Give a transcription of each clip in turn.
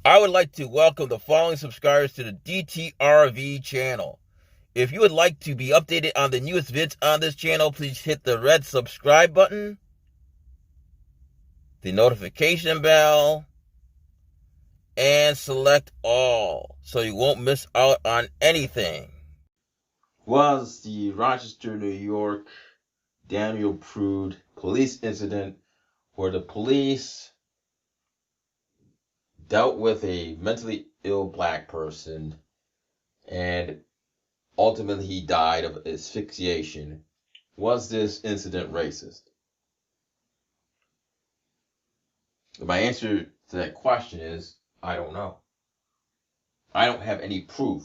I would like to welcome the following subscribers to the DTRV channel. If you would like to be updated on the newest vids on this channel, please hit the red subscribe button, the notification bell, and select all so you won't miss out on anything. Was the Rochester, New York, Daniel Prude police incident where the police dealt with a mentally ill black person and ultimately he died of asphyxiation. Was this incident racist? My answer to that question is I don't know. I don't have any proof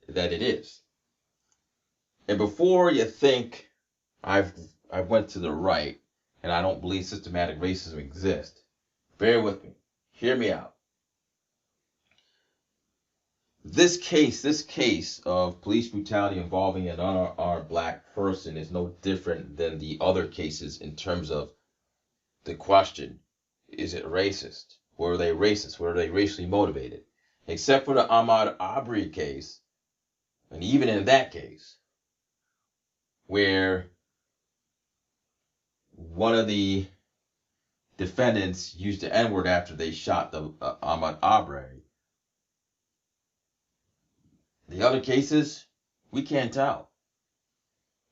that it is. And before you think I went to the right and I don't believe systematic racism exists, bear with me. Hear me out. This case of police brutality involving an unarmed black person is no different than the other cases in terms of the question, is it racist? Were they racist? Were they racially motivated? Except for the Ahmaud Arbery case, and even in that case, where one of the defendants used the N-word after they shot the Ahmaud Arbery. The other cases, we can't tell.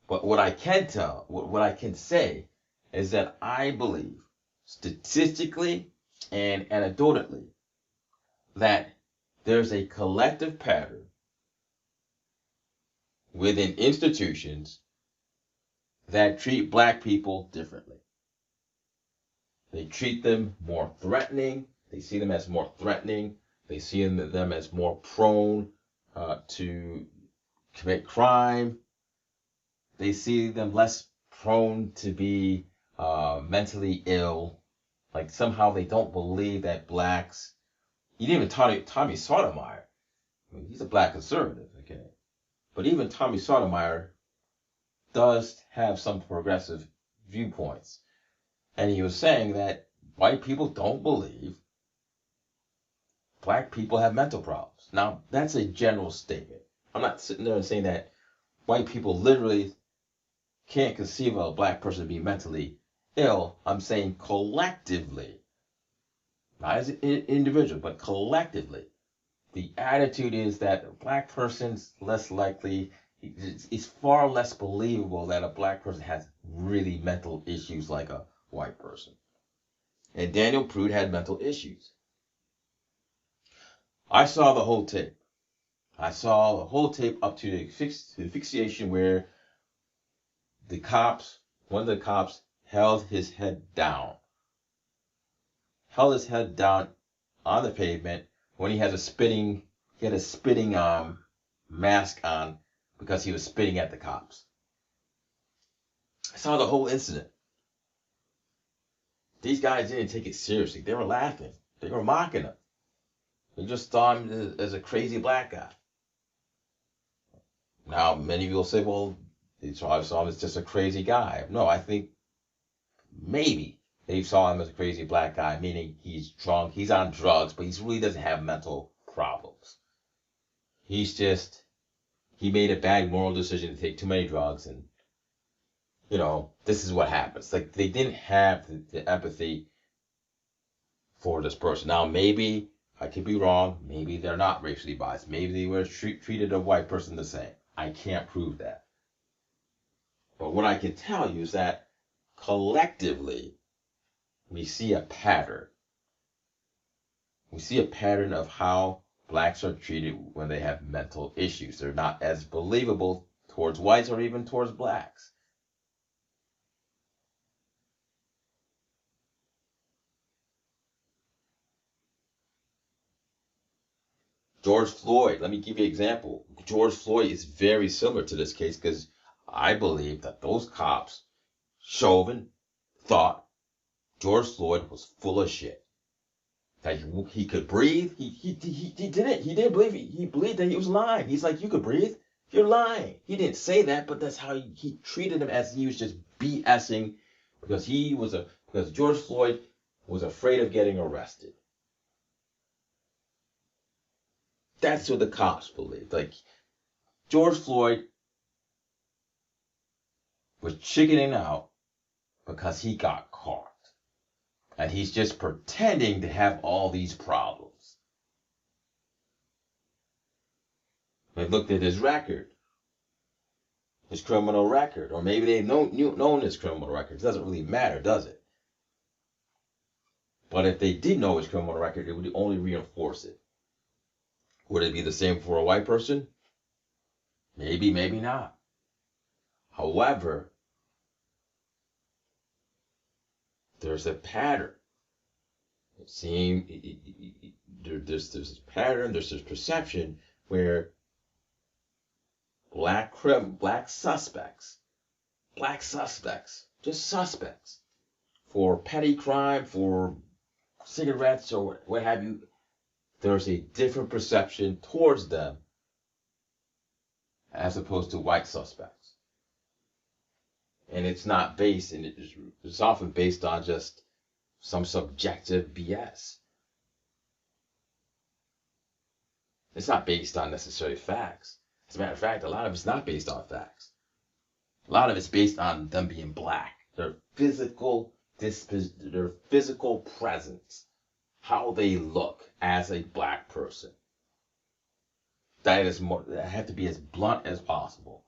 But what I can tell, what I can say, is that I believe, statistically and anecdotally, that there's a collective pattern within institutions that treat black people differently. They treat them more threatening. They see them as more threatening. They see them as more prone to commit crime. They see them less prone to be mentally ill. Like somehow they don't believe that blacks. Even Tommy Sotomayor, I mean, he's a black conservative, okay, but even Tommy Sotomayor does have some progressive viewpoints, and he was saying that white people don't believe black people have mental problems. Now that's a general statement. I'm not sitting there and saying that white people literally can't conceive of a black person being mentally ill. I'm saying collectively, not as an individual, but collectively, the attitude is that a black person's less likely, it's far less believable that a black person has really mental issues like a white person. And Daniel Prude had mental issues. I saw the whole tape. I saw the whole tape up to the asphyxiation where one of the cops held his head down. Held his head down on the pavement when he had a spitting mask on because he was spitting at the cops. I saw the whole incident. These guys didn't take it seriously. They were laughing. They were mocking him. They just saw him as a crazy black guy. Now, many people say, well, they saw him as just a crazy guy. No, I think maybe they saw him as a crazy black guy, meaning he's drunk, he's on drugs, but he really doesn't have mental problems. He made a bad moral decision to take too many drugs, and this is what happens. Like, they didn't have the empathy for this person. Now, maybe I could be wrong. Maybe they're not racially biased. Maybe they were treated a white person the same. I can't prove that. But what I can tell you is that collectively, we see a pattern. We see a pattern of how blacks are treated when they have mental issues. They're not as believable towards whites or even towards blacks. George Floyd, let me give you an example. George Floyd is very similar to this case because I believe that those cops, Chauvin, thought George Floyd was full of shit. That he could breathe. He didn't. He didn't believe it. He believed that he was lying. He's like, you could breathe? You're lying. He didn't say that, but that's how he treated him, as he was just BSing because because George Floyd was afraid of getting arrested. That's what the cops believe. Like, George Floyd was chickening out because he got caught. And he's just pretending to have all these problems. They looked at his record, his criminal record, or maybe they've known his criminal record. It doesn't really matter, does it? But if they did know his criminal record, it would only reinforce it. Would it be the same for a white person? Maybe, maybe not. However, there's a pattern. It seems there's this pattern, there's this perception where black suspects, just suspects, for petty crime, for cigarettes or what have you, there's a different perception towards them as opposed to white suspects. And it's not based, and it's often based on just some subjective BS. It's not based on necessary facts. As a matter of fact, a lot of it's not based on facts. A lot of it's based on them being black, their physical presence, how they look as a black person. That have to be as blunt as possible.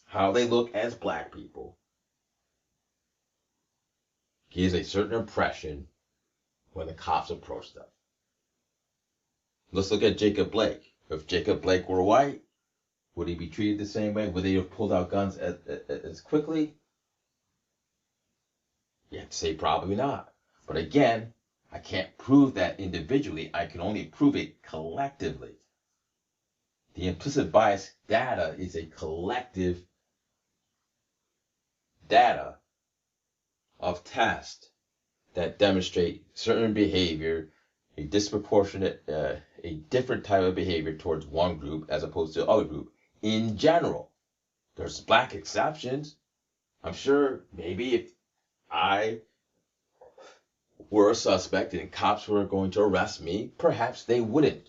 How they look as black people gives a certain impression when the cops approach them. Let's look at Jacob Blake. If Jacob Blake were white, would he be treated the same way? Would they have pulled out guns as quickly? You have to say probably not. But again, I can't prove that individually. I can only prove it collectively. The implicit bias data is a collective data of tests that demonstrate certain behavior, a disproportionate, a different type of behavior towards one group as opposed to the other group. In general, there's black exceptions. I'm sure maybe if I were a suspect and cops were going to arrest me, perhaps they wouldn't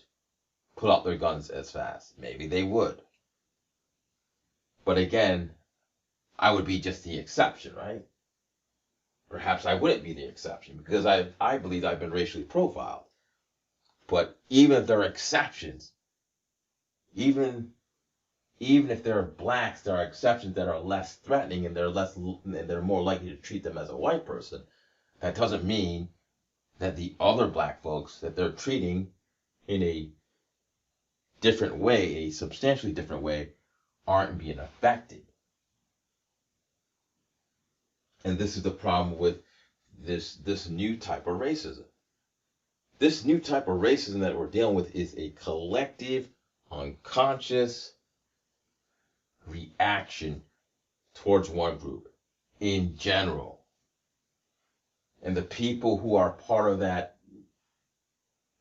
pull out their guns as fast. Maybe they would. But again, I would be just the exception, right? Perhaps I wouldn't be the exception because I believe I've been racially profiled. But even if there are exceptions, even if there are blacks, there are exceptions that are less threatening and they're more likely to treat them as a white person. That doesn't mean that the other black folks that they're treating in a different way, a substantially different way, aren't being affected. And this is the problem with this new type of racism. This new type of racism that we're dealing with is a collective, unconscious reaction towards one group in general. And the people who are part of that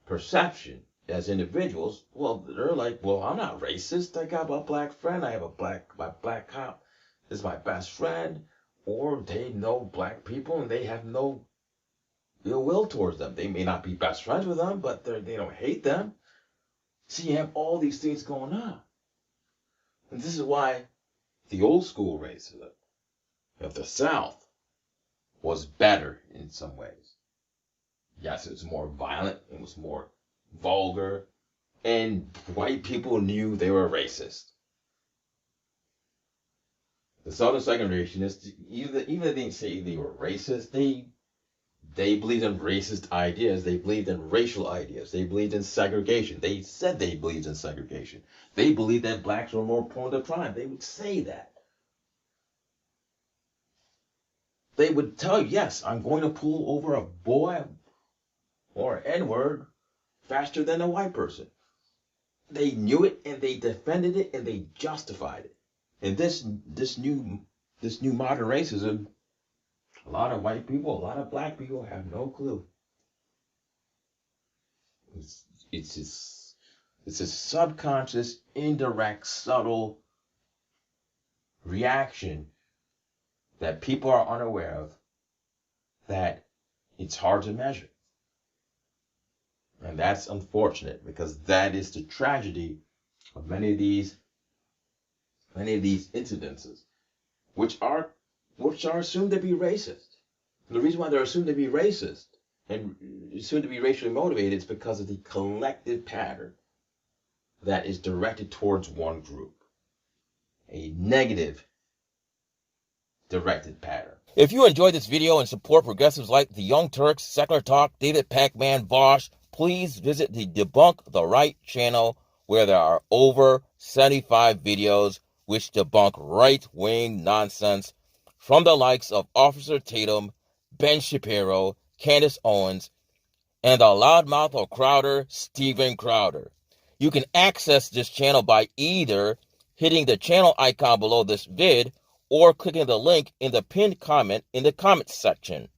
perception as individuals, well, they're like, well, I'm not racist. I got a black friend. I have my black cop is my best friend. Or they know black people and they have no ill will towards them. They may not be best friends with them, but they don't hate them. See, you have all these things going on. And this is why the old school racism of the South was better in some ways. Yes, it was more violent, it was more vulgar, and white people knew they were racist. The Southern segregationists, even if they didn't say they were racist, they believed in racist ideas. They believed in racial ideas. They believed in segregation. They said they believed in segregation. They believed that blacks were more prone to crime. They would say that. They would tell you, yes, I'm going to pull over a boy or N-word faster than a white person. They knew it and they defended it and they justified it. And this new modern racism, a lot of white people, a lot of black people have no clue. It's a subconscious, indirect, subtle reaction that people are unaware of, that it's hard to measure. And that's unfortunate because that is the tragedy of many of these incidences, which are assumed to be racist. And the reason why they're assumed to be racist and assumed to be racially motivated is because of the collective pattern that is directed towards one group, a negative directed pattern. If you enjoyed this video and support progressives like the Young Turks, Secular Talk, David Pac-Man, Vosh, please visit the Debunk the Right channel, where there are over 75 videos which debunk right-wing nonsense from the likes of Officer Tatum, Ben Shapiro, Candace Owens, and the loudmouth of Crowder, Steven Crowder. You can access this channel by either hitting the channel icon below this vid or clicking the link in the pinned comment in the comments section.